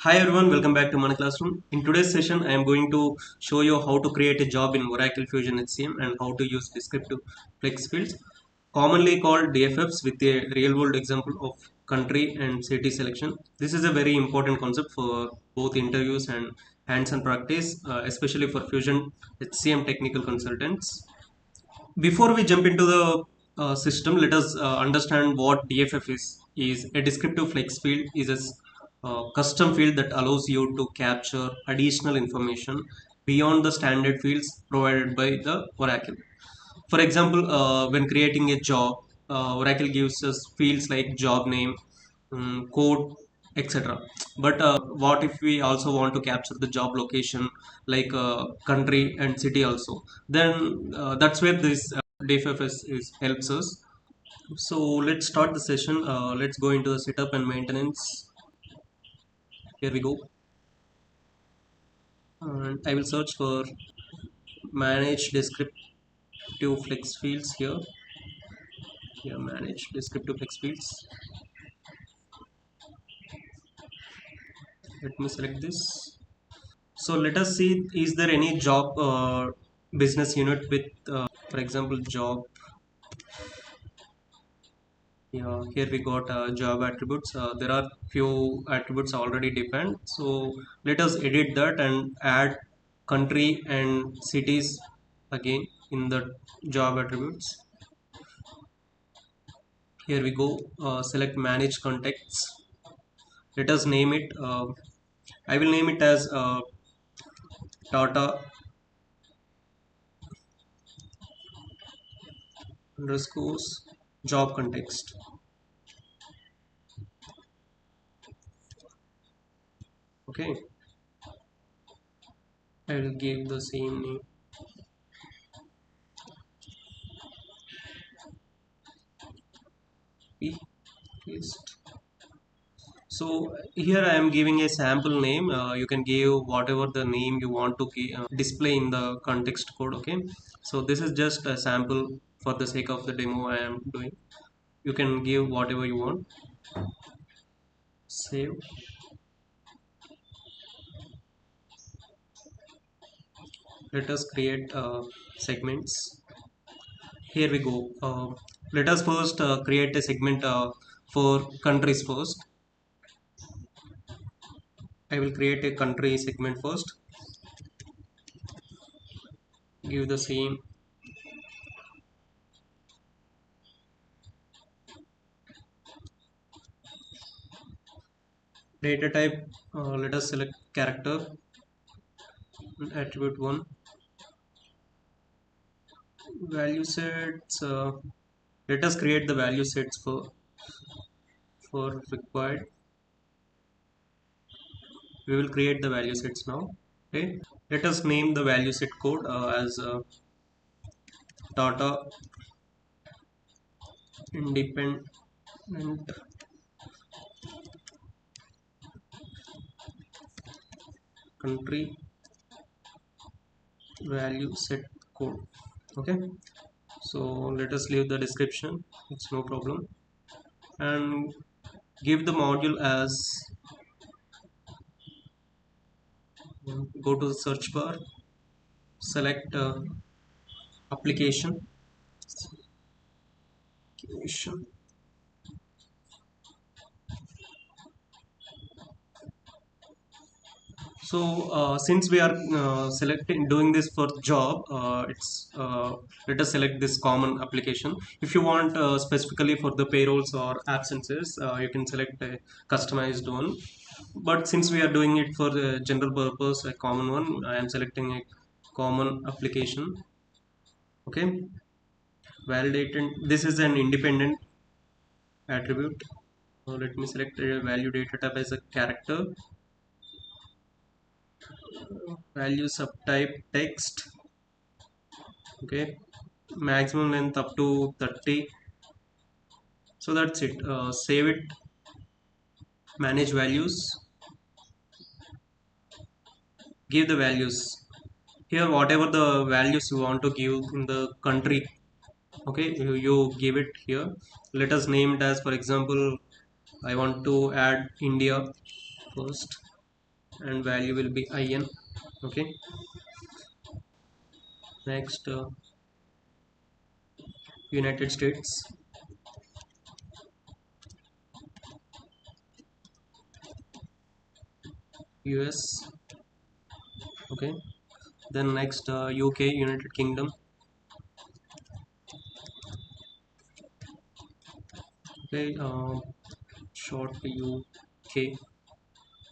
Hi everyone, welcome back to my classroom. In today's session, I am going to show you how to create a job in Oracle Fusion HCM and how to use descriptive Flexfields, commonly called DFFs, with a real-world example of country and city selection. This is a very important concept for both interviews and hands-on practice, especially for Fusion HCM technical consultants. Before we jump into the system, let us understand what DFF is. Is a descriptive flex field is a custom field that allows you to capture additional information beyond the standard fields provided by the Oracle. For example, when creating a job, Oracle gives us fields like job name, code, etc. But what if we also want to capture the job location like country and city also? Then that's where this DFFS helps us. So let's start the session. Let's go into the setup and maintenance. Here we go. And I will search for manage descriptive flex fields here. Here, manage descriptive flex fields. Let me select this. So let us see, is there any job business unit with, for example, job. Yeah, here we got job attributes. There are few attributes already defined. So let us edit that and add country and cities again in the job attributes. Here we go. Select manage contexts. Let us name it. I will name it as data underscores job context. Okay, I will give the same name. Paste. So here I am giving a sample name. You can give whatever the name you want to display in the context code. Okay, so this is just a sample for the sake of the demo I am doing. You can give whatever you want. Save. Let us create segments. Here we go. Let us first create a segment for countries first. I will create a country segment first. Give the same data type. Let us select character, attribute 1. Value sets. Let us create the value sets for required. We will create the value sets now. Okay. Let us name the value set code as data independent country value set code. Okay, so let us leave the description, it's no problem, and give the module as, go to the search bar, select application. So since we are selecting doing this for job, it's let us select this common application. If you want specifically for the payrolls or absences, you can select a customized one. But since we are doing it for the general purpose, a common one, I am selecting a common application. Okay, validated. This is an independent attribute. Let me select a value data type as a character. Value subtype text. Okay, maximum length up to 30. So that's it. Save it, manage values, give the values here, whatever the values you want to give in the country. Okay, you give it here. Let us name it as, for example, I want to add India first. and value will be IN. Okay, next United States, US. Okay, then next UK, United Kingdom. Okay, short UK.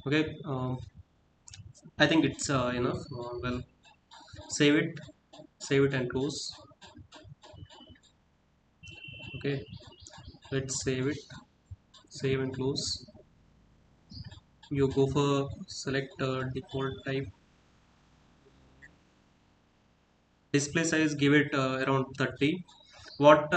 Okay, I think it's enough. Well, save it, save it and close. Okay, let's save it, save and close. You go for select default type, display size, give it around 30. What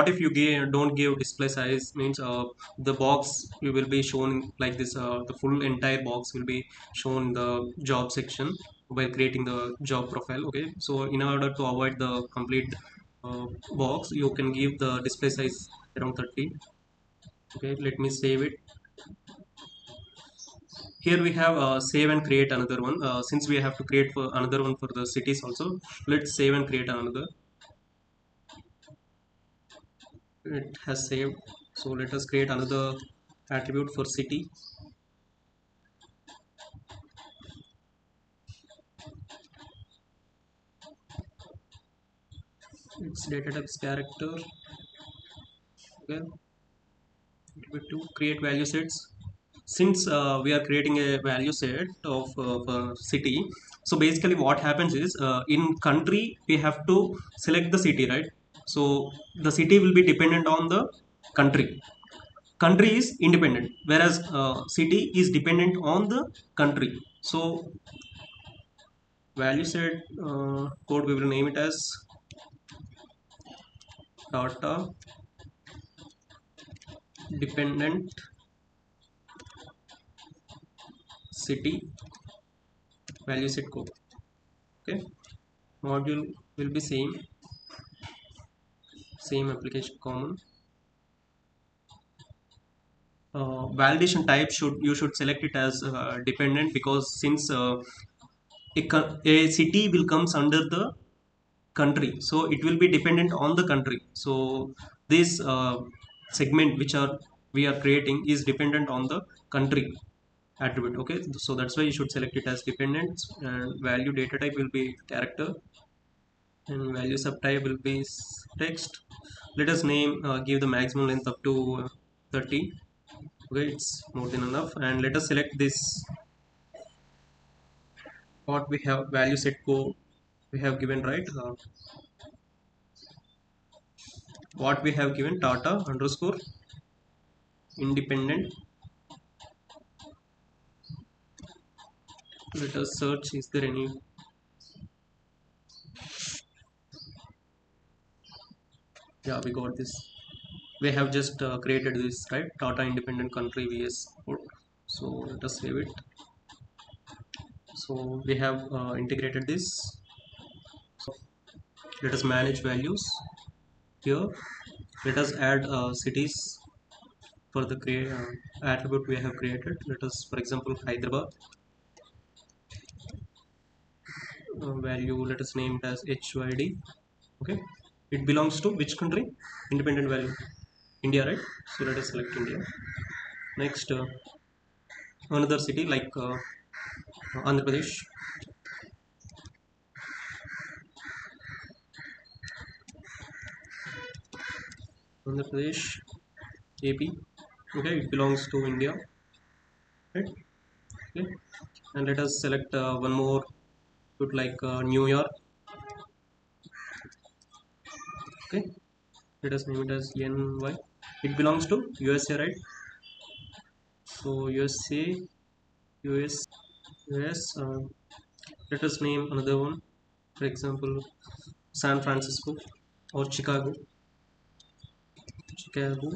if you don't give display size means the box you will be shown like this, the full entire box will be shown in the job section while creating the job profile. Okay, so in order to avoid the complete uh, box, you can give the display size around 30. Okay, let me save it. Here we have save and create another one. Since we have to create for another one for the cities also, let's save and create another. It has saved, so let us create another attribute for city. Its data types character. Okay, to create value sets. Since we are creating a value set of for city, so basically what happens is in country we have to select the city, right? So the city will be dependent on the country. Country is independent, whereas city is dependent on the country. So value set code, we will name it as data dependent city value set code. Okay, module will be same application common. Validation type, you should select it as dependent, because since a city will comes under the country, so it will be dependent on the country. So this segment which are we are creating is dependent on the country attribute. Okay, so that's why you should select it as dependent, and value data type will be character, and value subtype will be text. Let us name give the maximum length up to 30. Okay, it's more than enough, and let us select this. What we have value set code we have given, right? What we have given, data underscore independent. Let us search, is there any? Yeah, we got this. We have just created this, right? Data independent country vs code. So let us save it. So we have integrated this. So let us manage values here. Let us add cities for the attribute we have created. Let us, for example, Hyderabad. Value, let us name it as HYD. Okay, it belongs to which country? Independent value, India, right? So let us select India. Next another city like Andhra Pradesh. Andhra Pradesh, AP. Okay, it belongs to India, right? Okay, and let us select one more, put like New York. Okay, let us name it as NY. It belongs to USA, right? So USA, US, US. Let us name another one, for example, San Francisco or Chicago. Chicago,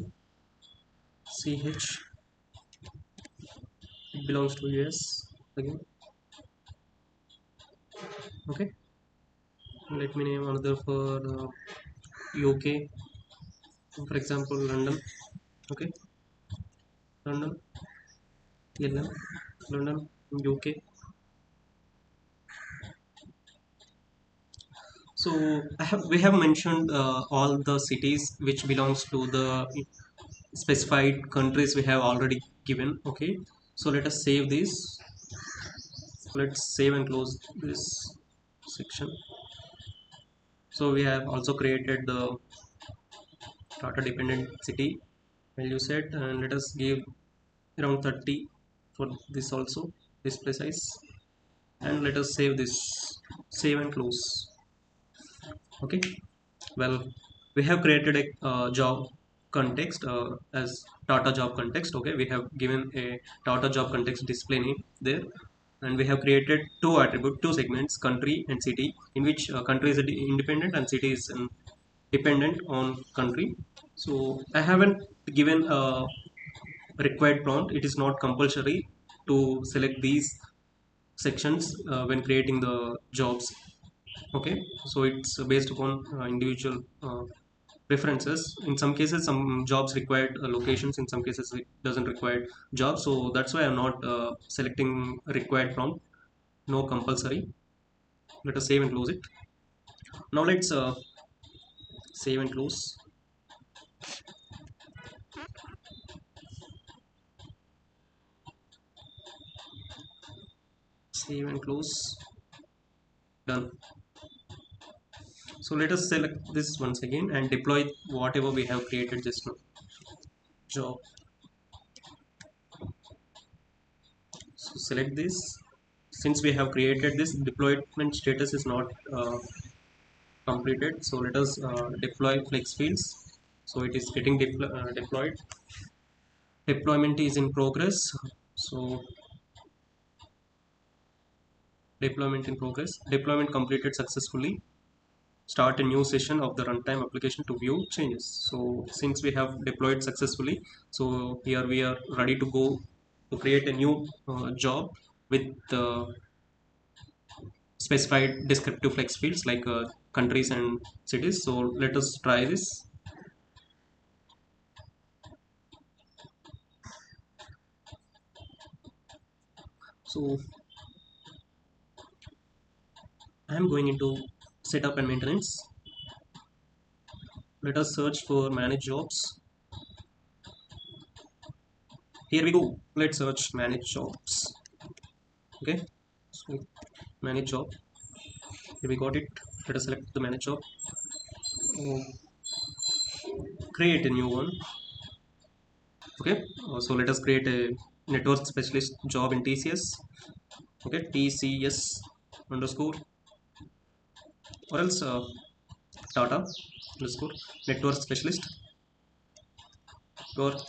CH. It belongs to US again. Okay, let me name another for UK, for example, London. Okay, London, LM, London. UK. So we have mentioned all the cities which belongs to the specified countries we have already given. Okay, so let us save this. Let's save and close this section. So we have also created the data dependent city value set, and let us give around 30 for this also, display size, and let us save this. Save and close. Okay, well, we have created a job context as data job context. Okay, we have given a data job context display name there, and we have created two attribute, two segments, country and city, in which country is independent and city is dependent on country. So I haven't given a required prompt. It is not compulsory to select these sections when creating the jobs. Okay, so it's based upon individual preferences. In some cases some jobs required locations, in some cases it doesn't require jobs, so that's why I'm not selecting required prompt. No compulsory. Let us save and close it. Now let's save and close. Save and close. Done. So let us select this once again and deploy whatever we have created just now. Job. So select this. Since we have created this, deployment status is not completed. So let us deploy flex fields. So it is getting deployed. Deployment is in progress. So deployment in progress. Deployment completed successfully. Start a new session of the runtime application to view changes. So since we have deployed successfully, so here we are ready to go to create a new job with specified descriptive flex fields like countries and cities. So let us try this. So I am going into setup and maintenance. Let us search for manage jobs. Here we go. Let's search manage jobs. Okay, so manage job. Here we got it. Let us select the manage job. Create a new one. Okay, so let us create a network specialist job in TCS. Okay, TCS underscore, or else data underscore network specialist network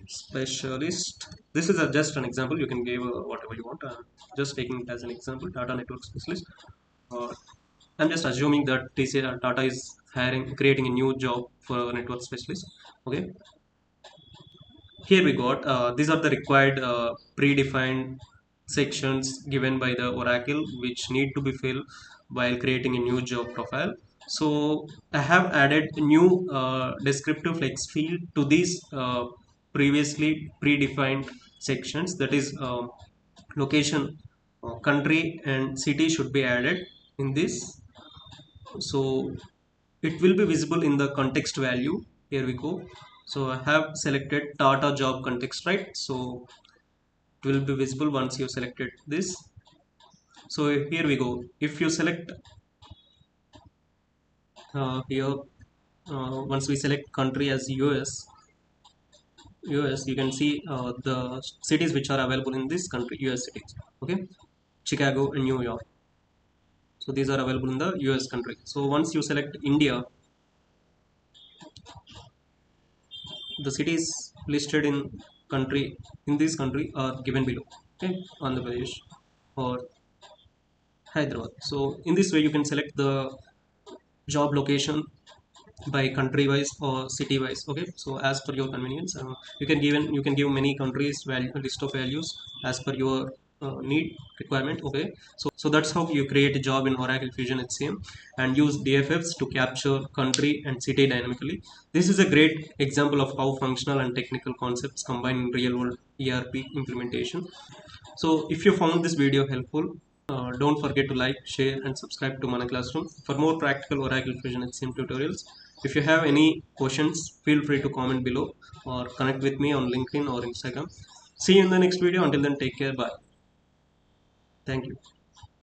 specialist. This is just an example. You can give whatever you want. Just taking it as an example. Data network specialist. Uh, I'm just assuming that TCS Tata is hiring, creating a new job for a network specialist. Okay, here we got these are the required predefined sections given by the Oracle which need to be filled while creating a new job profile. So I have added new descriptive flex field to these previously predefined sections, that is location, country and city should be added in this. So it will be visible in the context value. Here we go. So I have selected Tata job context, right? So it will be visible once you selected this. So here we go. If you select here, once we select country as US, you can see the cities which are available in this country, US cities. Okay, Chicago and New York. So these are available in the US country. So once you select India, the cities listed in this country are given below. Okay, Andhra Pradesh or Hyderabad. So in this way you can select the job location by country wise or city wise. Okay, so as per your convenience, you can give many countries value, list of values as per your need requirement. Okay, so that's how you create a job in Oracle Fusion HCM and use DFFs to capture country and city dynamically. This is a great example of how functional and technical concepts combine in real world ERP implementation. So if you found this video helpful, don't forget to like, share and subscribe to Mana Classroom for more practical Oracle Fusion HCM tutorials. If you have any questions, feel free to comment below or connect with me on LinkedIn or Instagram. See you in the next video. Until then, take care. Bye. Thank you.